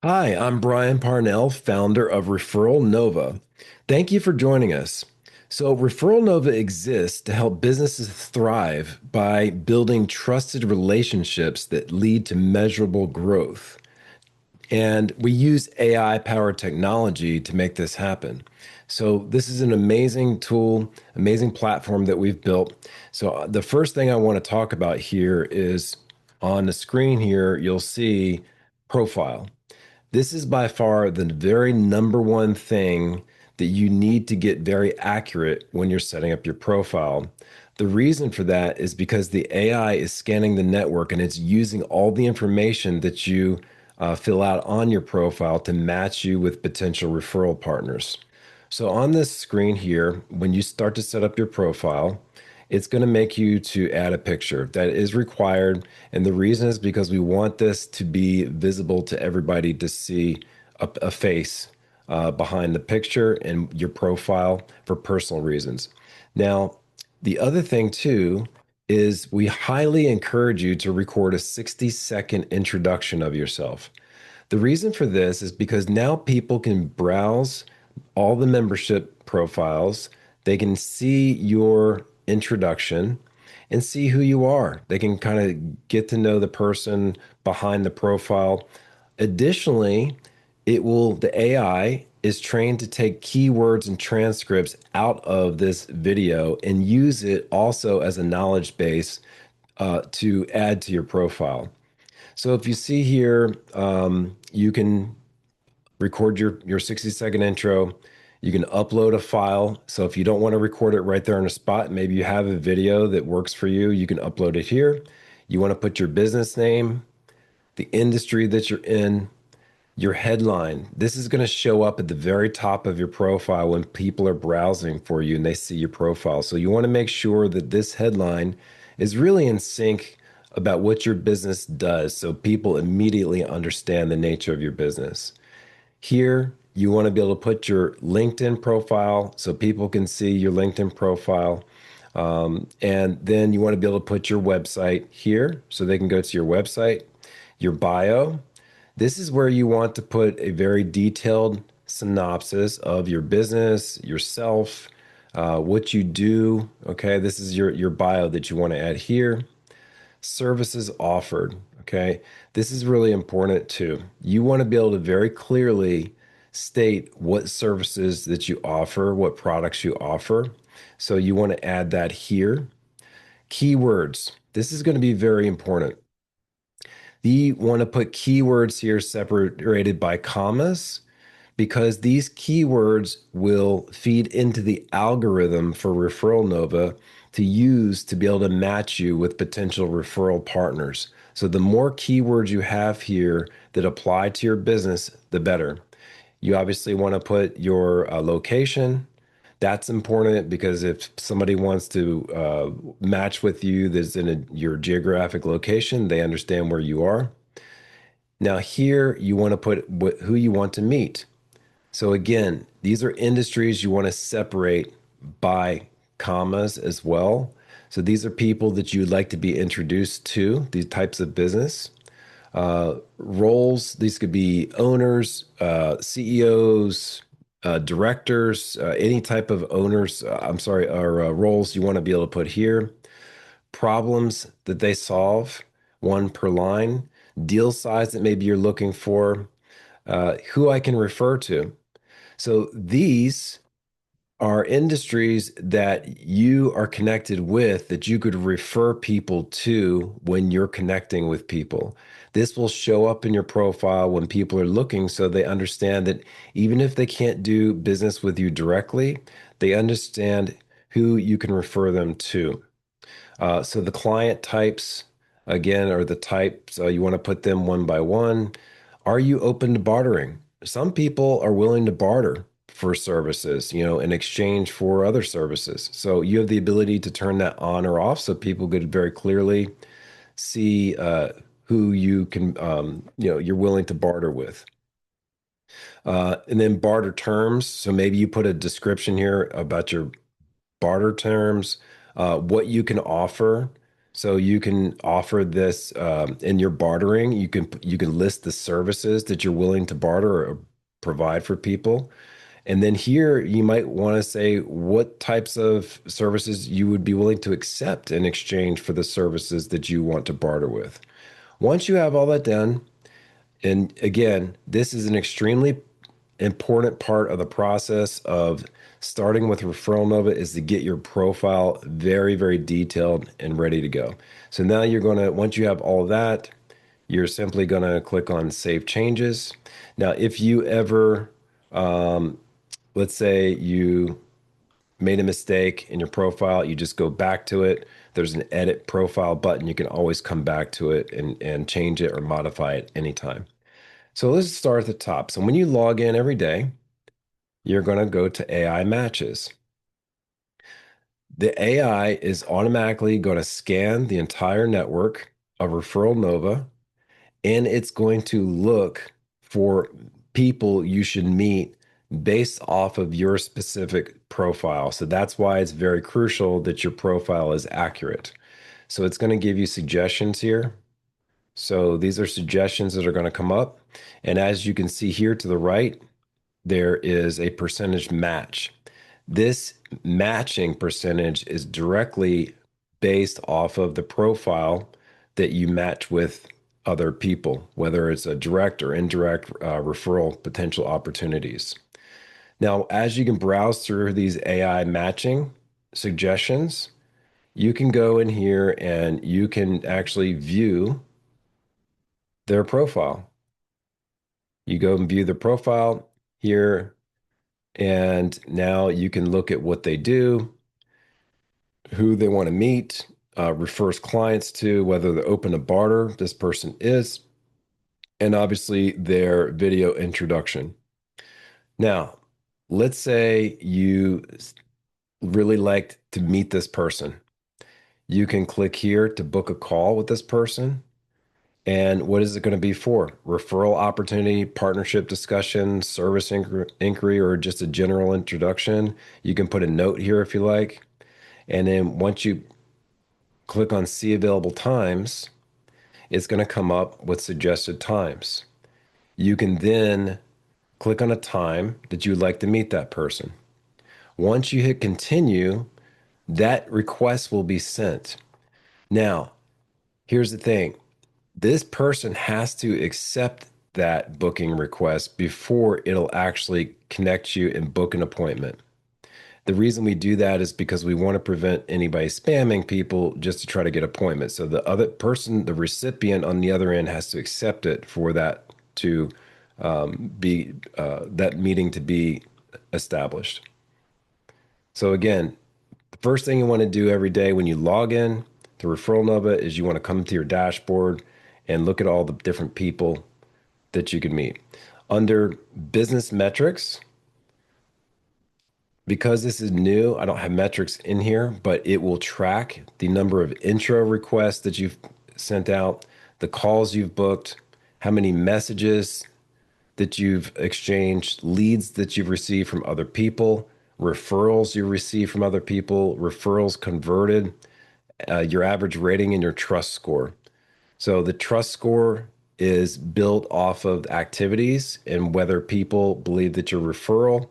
Hi, I'm Brian Parnell, founder of Referral Nova. Thank you for joining us. So, Referral Nova exists to help businesses thrive by building trusted relationships that lead to measurable growth. And we use AI powered technology to make this happen. So, this is an amazing tool, amazing platform that we've built. So, the first thing I want to talk about here is on the screen here, you'll see profile. This is by far the very number one thing that you need to get very accurate when you're setting up your profile. The reason for that is because the AI is scanning the network and it's using all the information that you fill out on your profile to match you with potential referral partners. So on this screen here, when you start to set up your profile, it's going to make you to add a picture that is required. And the reason is because we want this to be visible to everybody to see a face behind the picture and your profile for personal reasons. Now, the other thing too is we highly encourage you to record a 60-second introduction of yourself. The reason for this is because now people can browse all the membership profiles, they can see your introduction and see who you are. They can kind of get to know the person behind the profile. Additionally, the AI is trained to take keywords and transcripts out of this video and use it also as a knowledge base to add to your profile. So if you see here, you can record your 60-second intro. You can upload a file. So if you don't want to record it right there on the spot, maybe you have a video that works for you, you can upload it here. You want to put your business name, the industry that you're in, your headline. This is going to show up at the very top of your profile when people are browsing for you and they see your profile. So you want to make sure that this headline is really in sync about what your business does so people immediately understand the nature of your business. Here, you want to be able to put your LinkedIn profile so people can see your LinkedIn profile. And then you want to be able to put your website here so they can go to your website, your bio. This is where you want to put a very detailed synopsis of your business, yourself, what you do. Okay, this is your bio that you want to add here. Services offered. Okay. This is really important too. You want to be able to very clearly state what services that you offer, what products you offer. So you want to add that here. Keywords. This is going to be very important. You want to put keywords here separated by commas because these keywords will feed into the algorithm for Referral Nova to use to be able to match you with potential referral partners. So the more keywords you have here that apply to your business, the better. You obviously want to put your location. That's important because if somebody wants to match with you that's in your geographic location, they understand where you are. Now, here you want to put who you want to meet. So again, these are industries you want to separate by commas as well. So these are people that you'd like to be introduced to, these types of business. Roles, these could be owners, CEOs, directors, any type of owners, I'm sorry, or roles you want to be able to put here. Problems that they solve, one per line. Deal size that maybe you're looking for. Who I can refer to. So these are industries that you are connected with that you could refer people to when you're connecting with people. This will show up in your profile when people are looking so they understand that even if they can't do business with you directly, they understand who you can refer them to. So the client types, again, are the types you want to put them one by one. Are you open to bartering? Some people are willing to barter for services, in exchange for other services. So you have the ability to turn that on or off so people could very clearly see who you can, you're willing to barter with. And then barter terms. So maybe you put a description here about your barter terms, what you can offer. So you can offer this in your bartering. You can list the services that you're willing to barter or provide for people. And then here you might want to say what types of services you would be willing to accept in exchange for the services that you want to barter with. Once you have all that done, and again, this is an extremely important part of the process of starting with Referral Nova is to get your profile very, very detailed and ready to go. So now you're going to, once you have all of that, you're simply going to click on Save Changes. Now, if you ever, let's say you made a mistake in your profile, you just go back to it. There's an edit profile button. You can always come back to it and change it or modify it anytime. So let's start at the top. So when you log in every day, you're going to go to AI matches. The AI is automatically going to scan the entire network of Referral Nova, and it's going to look for people you should meet based off of your specific profile. So that's why it's very crucial that your profile is accurate. So it's going to give you suggestions here. So these are suggestions that are going to come up. And as you can see here to the right, there is a percentage match. This matching percentage is directly based off of the profile that you match with other people, whether it's a direct or indirect referral potential opportunities. Now, as you can browse through these AI matching suggestions, you can go in here and you can actually view their profile. You go and view the profile here, and now you can look at what they do, who they want to meet, refers clients to, whether they're open to barter, this person is, and obviously their video introduction. Now, let's say you really like to meet this person. You can click here to book a call with this person. And what is it going to be for? Referral opportunity, partnership discussion, service inquiry, or just a general introduction. You can put a note here if you like. And then once you click on see available times, it's going to come up with suggested times. You can then click on a time that you would like to meet that person. Once you hit continue, that request will be sent. Now, here's the thing. This person has to accept that booking request before it'll actually connect you and book an appointment. The reason we do that is because we want to prevent anybody spamming people just to try to get appointments. So the other person, the recipient on the other end, has to accept it for that to be that meeting to be established. So again, the first thing you want to do every day when you log in to Referral Nova is you want to come to your dashboard and look at all the different people that you can meet. Under business metrics, because this is new, I don't have metrics in here, but it will track the number of intro requests that you've sent out, the calls you've booked, how many messages that you've exchanged, leads that you've received from other people, referrals you received from other people, referrals converted, your average rating, and your trust score. So the trust score is built off of activities and whether people believe that your referral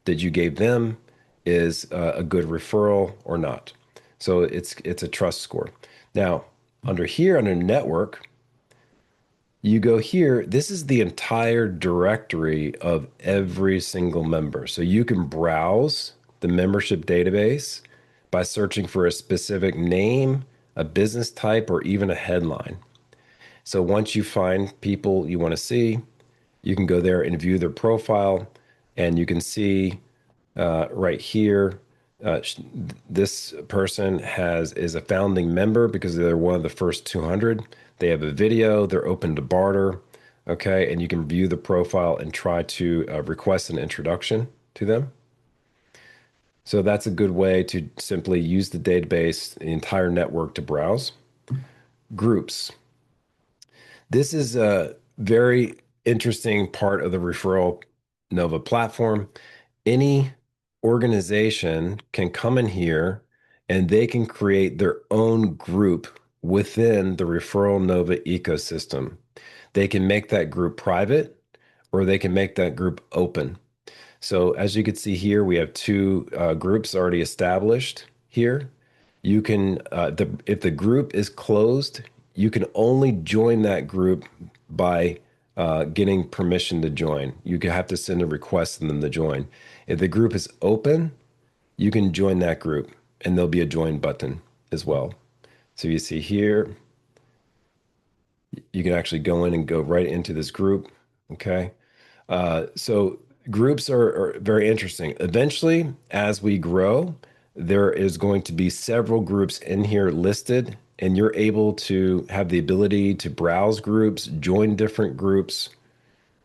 that you gave them is a good referral or not. So it's a trust score. Now, under here, under network, you go here. This is the entire directory of every single member. So you can browse the membership database by searching for a specific name, a business type, or even a headline. So once you find people you want to see, you can go there and view their profile, and you can see right here, this person is a founding member because they're one of the first 200. They have a video. They're open to barter. Okay, and you can view the profile and try to request an introduction to them. So that's a good way to simply use the database, the entire network to browse. Groups. This is a very interesting part of the Referral Nova platform. Any organization can come in here and they can create their own group within the Referral Nova ecosystem. They can make that group private or they can make that group open. So as you can see here, we have two groups already established here. You can, if the group is closed, you can only join that group by getting permission to join. You can have to send a request for them to join. If the group is open, you can join that group and there'll be a join button as well. So you see here, you can actually go in and go right into this group. Okay. So groups are very interesting. Eventually, as we grow, there is going to be several groups in here listed, and you're able to have the ability to browse groups, join different groups,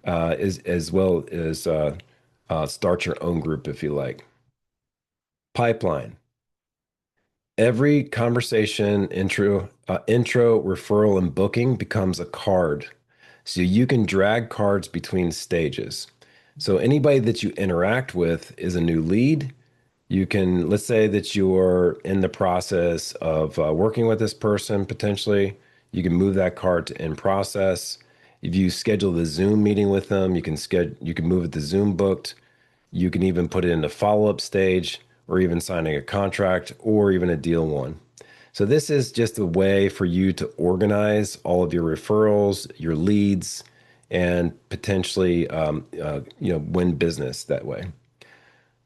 as well as start your own group if you like. Pipeline. Every conversation, intro, referral, and booking becomes a card. So you can drag cards between stages. So anybody that you interact with is a new lead. You can, let's say that you're in the process of working with this person potentially. You can move that card to in process. If you schedule the Zoom meeting with them, you can move it to Zoom booked. You can even put it in a follow-up stage or even signing a contract or even a deal one. So this is just a way for you to organize all of your referrals, your leads, and potentially win business that way.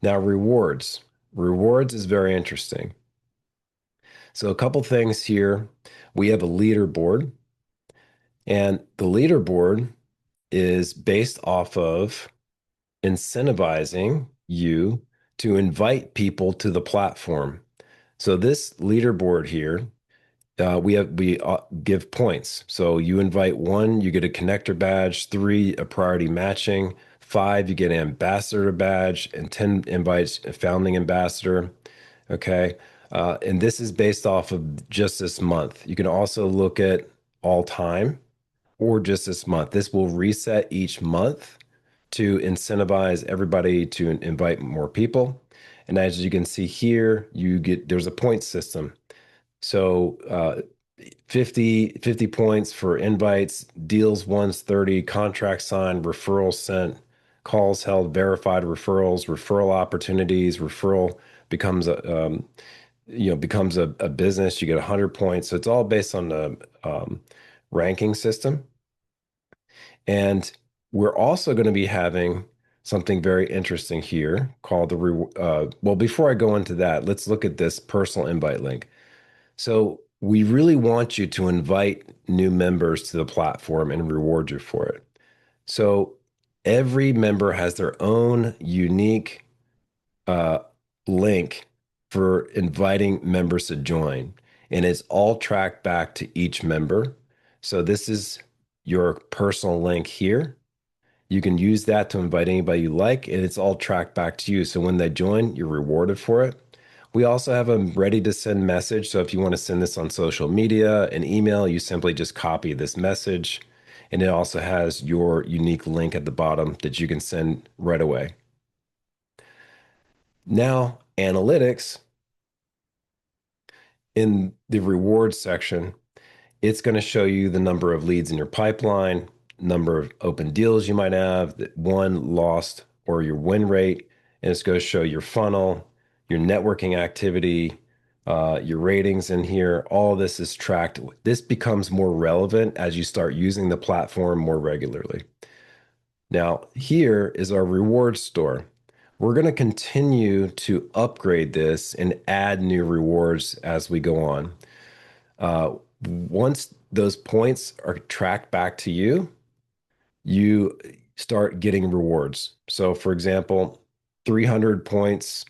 Now, rewards. Rewards is very interesting. So a couple things here. We have a leaderboard, and the leaderboard is based off of incentivizing you to invite people to the platform. So this leaderboard here, we give points. So you invite one, you get a connector badge. Three, a priority matching. Five, you get an ambassador badge, and 10 invites a founding ambassador. Okay. And this is based off of just this month. You can also look at all time or just this month. This will reset each month to incentivize everybody to invite more people. And as you can see here, there's a point system. So 50 points for invites, deals once 30, contracts signed, referrals sent, calls held, verified referrals, referral opportunities, referral becomes a business. You get 100 points. So it's all based on the ranking system. And we're also going to be having something very interesting here called well, before I go into that, let's look at this personal invite link. So we really want you to invite new members to the platform and reward you for it. So every member has their own unique uh, link for inviting members to join, and it's all tracked back to each member. So this is your personal link here. You can use that to invite anybody you like, and it's all tracked back to you. So when they join, you're rewarded for it. We also have a ready to send message. So if you want to send this on social media, an email, you simply just copy this message. And it also has your unique link at the bottom that you can send right away. Now, analytics in the rewards section, it's going to show you the number of leads in your pipeline, number of open deals you might have, won, lost, or your win rate. And it's going to show your funnel, your networking activity, your ratings in here. All this is tracked. This becomes more relevant as you start using the platform more regularly. Now, here is our reward store. We're going to continue to upgrade this and add new rewards as we go on. Once those points are tracked back to you, you start getting rewards. So, for example, 300 points,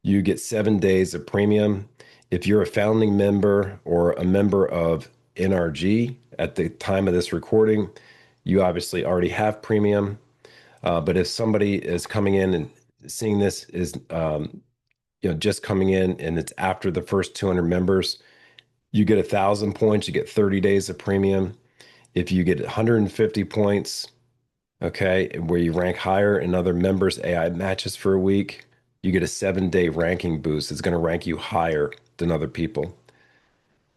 you get 7 days of premium. If you're a founding member or a member of NRG at the time of this recording, you obviously already have premium. But if somebody is coming in and seeing this is just coming in and it's after the first 200 members, you get 1,000 points, you get 30 days of premium. If you get 150 points, okay, where you rank higher in other members' AI matches for a week, you get a 7-day ranking boost. It's going to rank you higher than other people.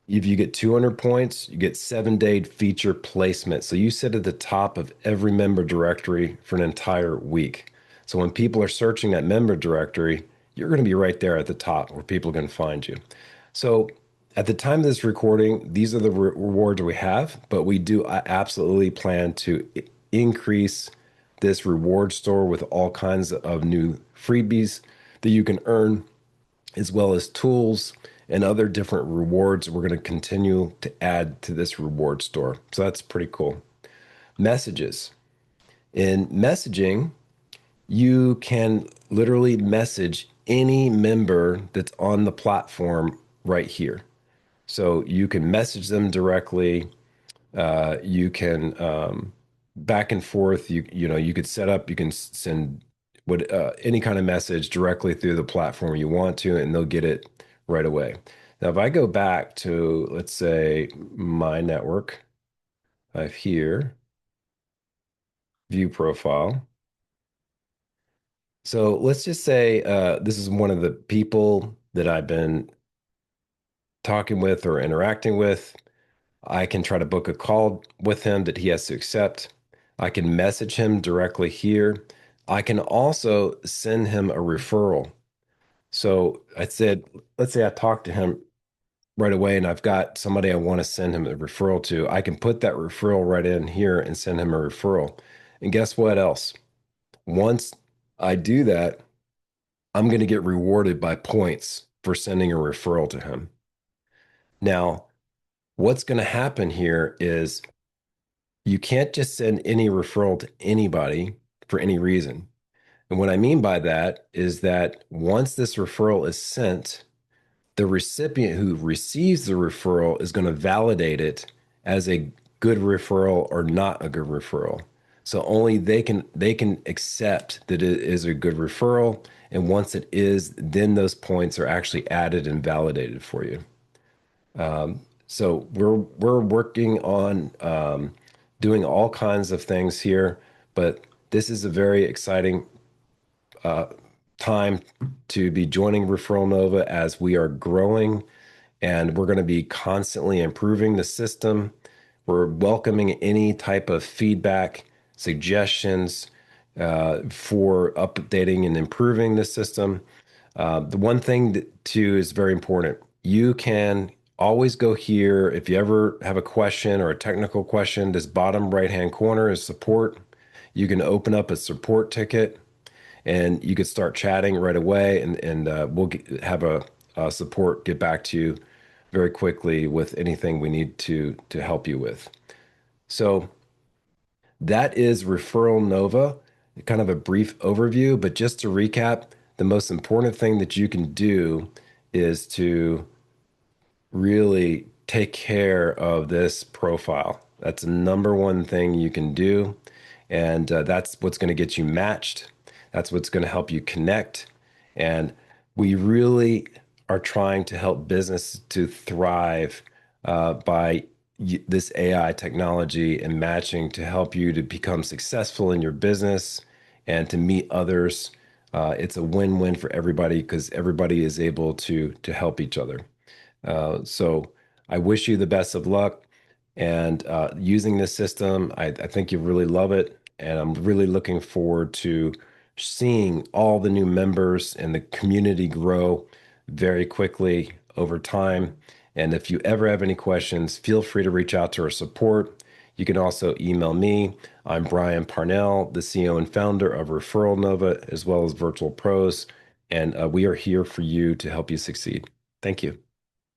If you get 200 points, you get 7-day feature placement. So you sit at the top of every member directory for an entire week. So when people are searching that member directory, you're going to be right there at the top where people are going to find you. So at the time of this recording, these are the rewards we have, but we do absolutely plan to increase this reward store with all kinds of new freebies that you can earn, as well as tools and other different rewards we're going to continue to add to this reward store. So that's pretty cool. Messages. In messaging, you can literally message any member that's on the platform right here. So you can message them directly. You can back and forth. You could set up. You can send what any kind of message directly through the platform you want to, and they'll get it right away. Now, if I go back to, let's say, my network, I have here view profile. So let's just say this is one of the people that I've been talking with or interacting with. I can try to book a call with him that he has to accept. I can message him directly here. I can also send him a referral. So I said, let's say I talked to him right away and I've got somebody I want to send him a referral to. I can put that referral right in here and send him a referral. And guess what else? Once I do that, I'm going to get rewarded by points for sending a referral to him. Now, what's going to happen here is you can't just send any referral to anybody for any reason. And what I mean by that is that once this referral is sent, the recipient who receives the referral is going to validate it as a good referral or not a good referral. So only they can accept that it is a good referral. And once it is, then those points are actually added and validated for you. So we're working on doing all kinds of things here, but this is a very exciting time to be joining Referral Nova as we are growing, and we're going to be constantly improving the system. We're welcoming any type of feedback, suggestions for updating and improving the system. The one thing that, too, is very important. You can always go here if you ever have a question or a technical question. This bottom right-hand corner is support. You can open up a support ticket and you could start chatting right away, and we'll have a support get back to you very quickly with anything we need to help you with. So that is Referral Nova, kind of a brief overview, but just to recap, the most important thing that you can do is to really take care of this profile. That's the number one thing you can do. And that's what's going to get you matched. That's what's going to help you connect. And we really are trying to help business to thrive by this AI technology and matching to help you to become successful in your business and to meet others. It's a win-win for everybody because everybody is able to help each other. So I wish you the best of luck and using this system. I think you really love it. And I'm really looking forward to seeing all the new members and the community grow very quickly over time. And if you ever have any questions, feel free to reach out to our support. You can also email me. I'm Brian Parnell, the CEO and founder of Referral Nova, as well as Virtual Pros. And we are here for you to help you succeed. Thank you.